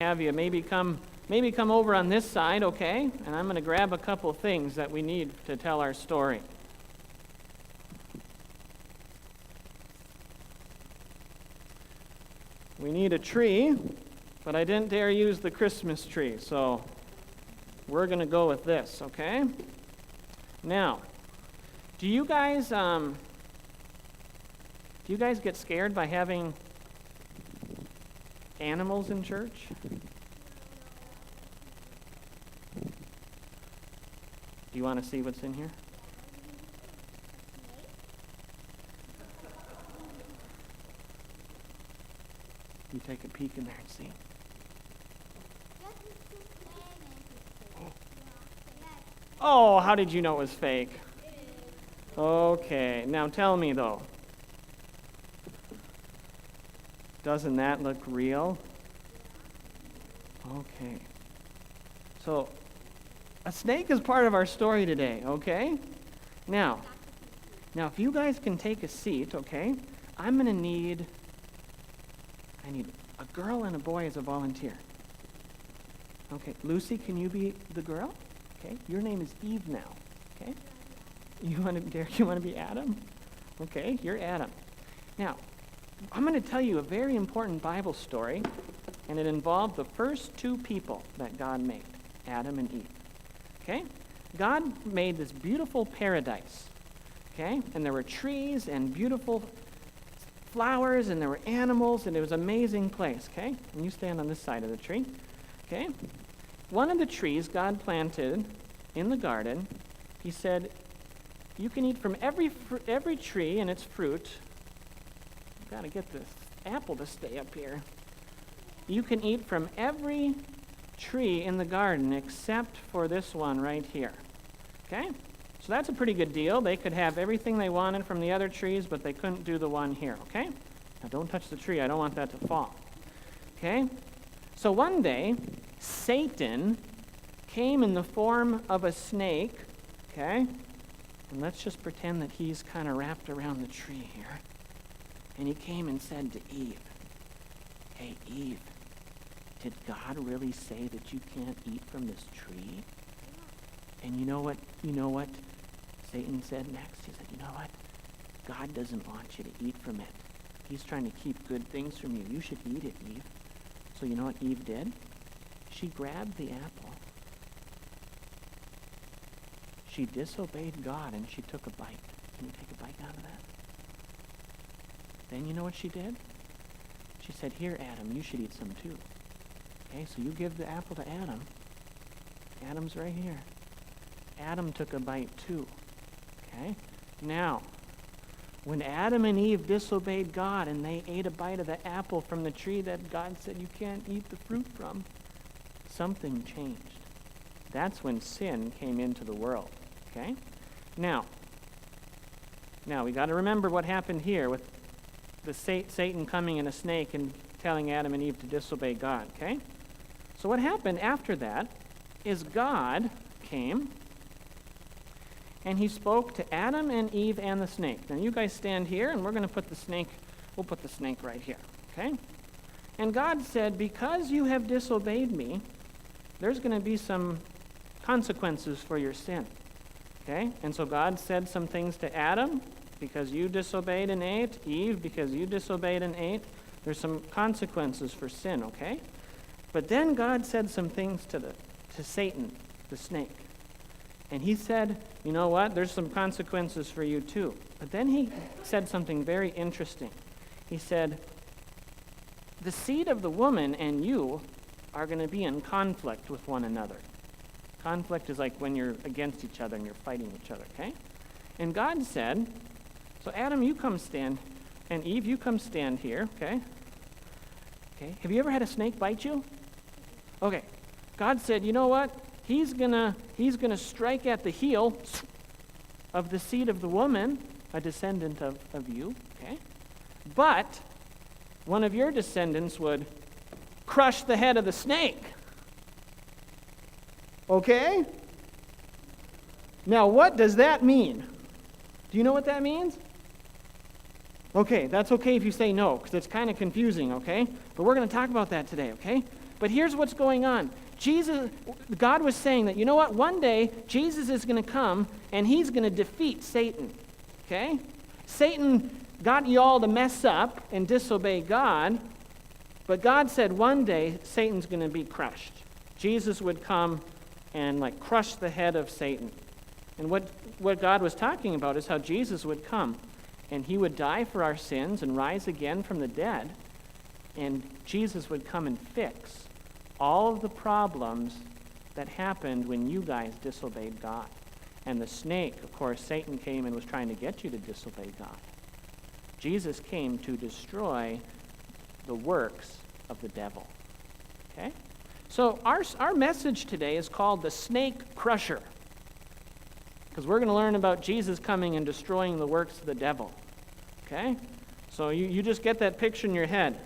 have you maybe come over on this side, okay? And I'm going to grab a couple things that we need to tell our story. We need a tree, but I didn't dare use the Christmas tree, so we're going to go with this, okay? Now, do you guys get scared by having animals in church? Do you want to see what's in here? You take a peek in there and see. Oh, how did you know it was fake? Okay, now tell me though. Doesn't that look real? Okay. So, a snake is part of our story today, okay? Now, if you guys can take a seat, okay, I need a girl and a boy as a volunteer. Okay, Lucy, can you be the girl? Okay, your name is Eve now, okay? You want to be Adam? Okay, you're Adam. Now, I'm going to tell you a very important Bible story, and it involved the first two people that God made, Adam and Eve. Okay? God made this beautiful paradise. Okay? And there were trees and beautiful flowers, and there were animals, and it was an amazing place. Okay? And you stand on this side of the tree. Okay? One of the trees God planted in the garden, he said, you can eat from every tree and its fruit. I've got to get this apple to stay up here. You can eat from every tree in the garden except for this one right here. Okay? So that's a pretty good deal. They could have everything they wanted from the other trees, but they couldn't do the one here. Okay? Now don't touch the tree. I don't want that to fall. Okay? So one day, Satan came in the form of a snake. Okay? And let's just pretend that he's kind of wrapped around the tree here. And he came and said to Eve, hey, Eve, did God really say that you can't eat from this tree? And you know what Satan said next? He said, you know what? God doesn't want you to eat from it. He's trying to keep good things from you. You should eat it, Eve. So you know what Eve did? She grabbed the apple. She disobeyed God and she took a bite. Can you take a bite out of that? Then you know what she did? She said, here, Adam, you should eat some too. Okay, so you give the apple to Adam. Adam's right here. Adam took a bite too. Okay? Now, when Adam and Eve disobeyed God and they ate a bite of the apple from the tree that God said you can't eat the fruit from, something changed. That's when sin came into the world. Okay? Now we got to remember what happened here with the Satan coming in a snake and telling Adam and Eve to disobey God. Okay? So what happened after that is God came and he spoke to Adam and Eve and the snake. Now you guys stand here and we'll put the snake right here. Okay? And God said, because you have disobeyed me, there's going to be some consequences for your sin. Okay? And so God said some things to Adam, because you disobeyed and ate. Eve, because you disobeyed and ate. There's some consequences for sin, okay? But then God said some things to Satan, the snake. And he said, you know what? There's some consequences for you too. But then he said something very interesting. He said, the seed of the woman and you are going to be in conflict with one another. Conflict is like when you're against each other and you're fighting each other, okay? And God said, so Adam, you come stand, and Eve, you come stand here, okay? Okay. Have you ever had a snake bite you? Okay. God said, you know what? He's gonna strike at the heel of the seed of the woman, a descendant of you, okay? But one of your descendants would crush the head of the snake. Okay? Now, what does that mean? Do you know what that means? Okay, that's okay if you say no, because it's kind of confusing, okay? But we're going to talk about that today, okay? But here's what's going on. God was saying that, you know what? One day, Jesus is going to come, and he's going to defeat Satan. Okay? Satan got you all to mess up and disobey God, but God said one day Satan's going to be crushed. Jesus would come and crush the head of Satan. And what God was talking about is how Jesus would come, and he would die for our sins and rise again from the dead, and Jesus would come and fix all of the problems that happened when you guys disobeyed God. And the snake, of course, Satan came and was trying to get you to disobey God. Jesus came to destroy the works of the devil. Okay? So our message today is called the Snake Crusher, because we're going to learn about Jesus coming and destroying the works of the devil. Okay? So you just get that picture in your head.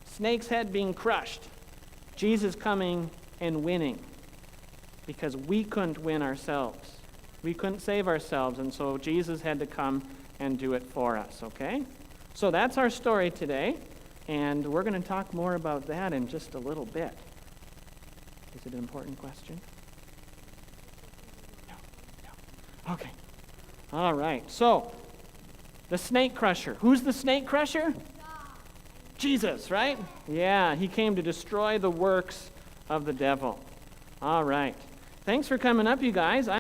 Snake's head being crushed. Jesus coming and winning, because we couldn't win ourselves. We couldn't save ourselves, and so Jesus had to come and do it for us, okay? So that's our story today, and we're going to talk more about that in just a little bit. Is it an important question? No. Okay. All right. So, the snake crusher. Who's the snake crusher? Jesus, right? Yeah, he came to destroy the works of the devil. All right. Thanks for coming up, you guys.